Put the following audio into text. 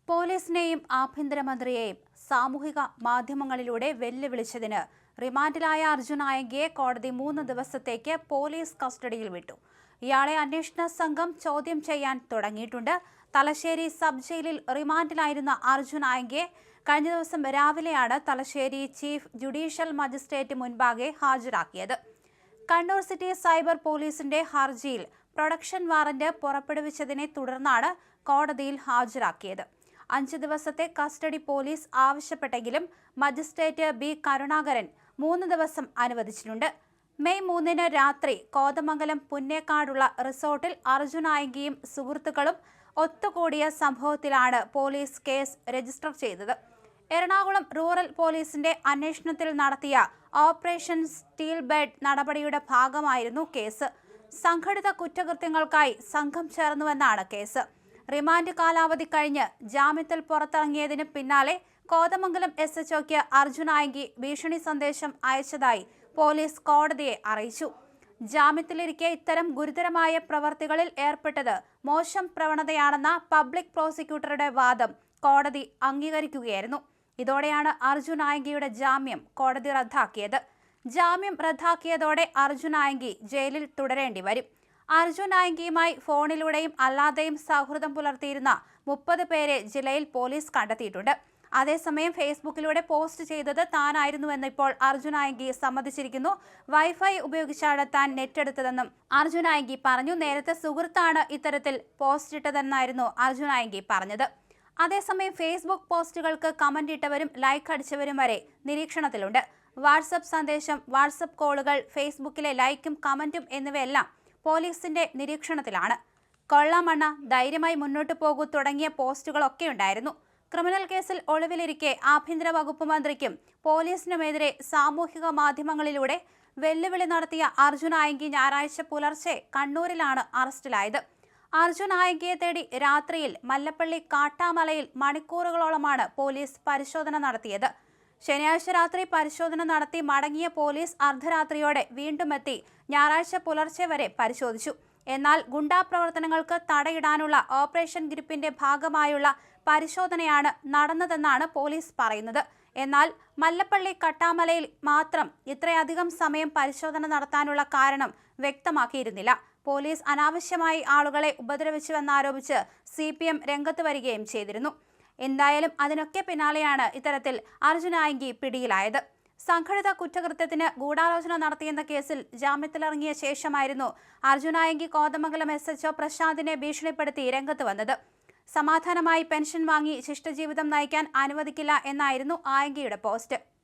പോലീസിനെയും ആഭ്യന്തരമന്ത്രിയെയും സാമൂഹിക മാധ്യമങ്ങളിലൂടെ വെല്ലുവിളിച്ചതിന് റിമാൻഡിലായ അർജുൻ ആയങ്കിയെ കോടതി 3 ദിവസത്തേക്ക് പോലീസ് കസ്റ്റഡിയിൽ വിട്ടു. ഇയാളെ അന്വേഷണ സംഘം ചോദ്യം ചെയ്യാൻ തുടങ്ങിയിട്ടുണ്ട്. തലശ്ശേരി സബ് ജയിലിൽ റിമാൻഡിലായിരുന്ന അർജുൻ ആയങ്കിയെ കഴിഞ്ഞ ദിവസം രാവിലെയാണ് തലശ്ശേരി ചീഫ് ജുഡീഷ്യൽ മജിസ്ട്രേറ്റ് മുൻപാകെ ഹാജരാക്കിയത്. കണ്ണൂർ സിറ്റി സൈബർ പോലീസിന്റെ ഹർജിയിൽ പ്രൊഡക്ഷൻ വാറന്റ് പുറപ്പെടുവിച്ചതിനെ തുടർന്നാണ് കോടതിയിൽ ഹാജരാക്കിയത്. 5 ദിവസത്തെ കസ്റ്റഡി പോലീസ് ആവശ്യപ്പെട്ടെങ്കിലും മജിസ്ട്രേറ്റ് ബി കരുണാകരൻ 3 ദിവസം അനുവദിച്ചിട്ടുണ്ട്. മെയ് 3-ന് രാത്രി കോതമംഗലം പുന്നേക്കാടുള്ള റിസോർട്ടിൽ അർജുൻ ആയങ്കിയും സുഹൃത്തുക്കളും ഒത്തുകൂടിയ സംഭവത്തിലാണ് പോലീസ് കേസ് രജിസ്റ്റർ ചെയ്തത്. എറണാകുളം റൂറൽ പോലീസിന്റെ അന്വേഷണത്തിൽ നടത്തിയ ഓപ്പറേഷൻ സ്റ്റീൽ ബെഡ് നടപടിയുടെ ഭാഗമായിരുന്നു കേസ്. സംഘടിത കുറ്റകൃത്യങ്ങൾക്കായി സംഘം ചേർന്നുവെന്നാണ് കേസ്. റിമാൻഡ് കാലാവധി കഴിഞ്ഞ് ജാമ്യത്തിൽ പുറത്തിറങ്ങിയതിന് പിന്നാലെ കോതമംഗലം SHOയ്ക്ക് അർജുൻ ആയങ്കി ഭീഷണി സന്ദേശം അയച്ചതായി പോലീസ് കോടതിയെ അറിയിച്ചു. ജാമ്യത്തിലിരിക്കെ ഇത്തരം ഗുരുതരമായ പ്രവർത്തികളിൽ ഏർപ്പെട്ടത് മോശം പ്രവണതയാണെന്ന പബ്ലിക് പ്രോസിക്യൂട്ടറുടെ വാദം കോടതി അംഗീകരിക്കുകയായിരുന്നു. ഇതോടെയാണ് അർജുൻ ആയങ്കിയുടെ ജാമ്യം കോടതി റദ്ദാക്കിയത്. ജാമ്യം റദ്ദാക്കിയതോടെ അർജുൻ ആയങ്കി ജയിലിൽ തുടരേണ്ടി വരും. അർജുൻ ആയങ്കിയുമായി ഫോണിലൂടെയും അല്ലാതെയും സൗഹൃദം പുലർത്തിയിരുന്ന 30 പേരെ ജില്ലയിൽ പോലീസ് കണ്ടെത്തിയിട്ടുണ്ട്. അതേസമയം ഫേസ്ബുക്കിലൂടെ പോസ്റ്റ് ചെയ്തത് താനായിരുന്നുവെന്ന് ഇപ്പോൾ അർജുൻ ആയങ്കി സമ്മതിച്ചിരിക്കുന്നു. വൈഫൈ ഉപയോഗിച്ചാണ് താൻ നെറ്റ് എടുത്തതെന്നും അർജുൻ ആയങ്കി പറഞ്ഞു. നേരത്തെ സുഹൃത്താണ് ഇത്തരത്തിൽ പോസ്റ്റ് ഇട്ടതെന്നായിരുന്നു അർജുൻ ആയങ്കി പറഞ്ഞത്. അതേസമയം ഫേസ്ബുക്ക് പോസ്റ്റുകൾക്ക് കമന്റ് ഇട്ടവരും ലൈക്ക് അടിച്ചവരും വരെ നിരീക്ഷണത്തിലുണ്ട്. വാട്സപ്പ് സന്ദേശം, വാട്സപ്പ് കോളുകൾ, ഫേസ്ബുക്കിലെ ലൈക്കും കമന്റും എന്നിവയെല്ലാം പോലീസിന്റെ നിരീക്ഷണത്തിലാണ്. കൊള്ളാമണ്ണ, ധൈര്യമായി മുന്നോട്ട് പോകൂ തുടങ്ങിയ പോസ്റ്റുകളൊക്കെ ഉണ്ടായിരുന്നു. ക്രിമിനൽ കേസിൽ ഒളിവിലിരിക്കെ ആഭ്യന്തര വകുപ്പ് മന്ത്രിക്കും പോലീസിനുമെതിരെ സാമൂഹിക മാധ്യമങ്ങളിലൂടെ വെല്ലുവിളി നടത്തിയ അർജുൻ ആയങ്കി ഞായറാഴ്ച പുലർച്ചെ കണ്ണൂരിലാണ് അറസ്റ്റിലായത്. അർജുൻ ആയങ്കിയെ തേടി രാത്രിയിൽ മല്ലപ്പള്ളി കാട്ടാമലയിൽ മണിക്കൂറുകളോളമാണ് പോലീസ് പരിശോധന നടത്തിയത്. ശനിയാഴ്ച രാത്രി പരിശോധന നടത്തി മടങ്ങിയ പോലീസ് അർദ്ധരാത്രിയോടെ വീണ്ടും എത്തി ഞായറാഴ്ച പുലർച്ചെ വരെ പരിശോധിച്ചു. എന്നാൽ ഗുണ്ടാ പ്രവർത്തനങ്ങൾക്ക് തടയിടാനുള്ള ഓപ്പറേഷൻ ഗ്രിപ്പിന്റെ ഭാഗമായുള്ള പരിശോധനയാണ് നടന്നതെന്നാണ് പോലീസ് പറയുന്നത്. എന്നാൽ മല്ലപ്പള്ളി കട്ടാമലയിൽ മാത്രം ഇത്രയധികം സമയം പരിശോധന നടത്താനുള്ള കാരണം വ്യക്തമാക്കിയിരുന്നില്ല. പോലീസ് അനാവശ്യമായി ആളുകളെ ഉപദ്രവിച്ചുവെന്നാരോപിച്ച് CPM രംഗത്ത് വരികയും ചെയ്തിരുന്നു. എന്തായാലും അതിനൊക്കെ പിന്നാലെയാണ് ഇത്തരത്തിൽ അർജുൻ ആയങ്കി പിടിയിലായത്. സംഘടിത കുറ്റകൃത്യത്തിന് ഗൂഢാലോചന നടത്തിയെന്ന കേസിൽ ജാമ്യത്തിലിറങ്ങിയ ശേഷമായിരുന്നു അർജുൻ ആയങ്കി കോതമംഗലം SHO പ്രശാന്തിനെ ഭീഷണിപ്പെടുത്തി രംഗത്ത് വന്നത്. സമാധാനമായി പെൻഷൻ വാങ്ങി ശിഷ്ടജീവിതം നയിക്കാൻ അനുവദിക്കില്ല എന്നായിരുന്നു ആയങ്കിയുടെ പോസ്റ്റ്.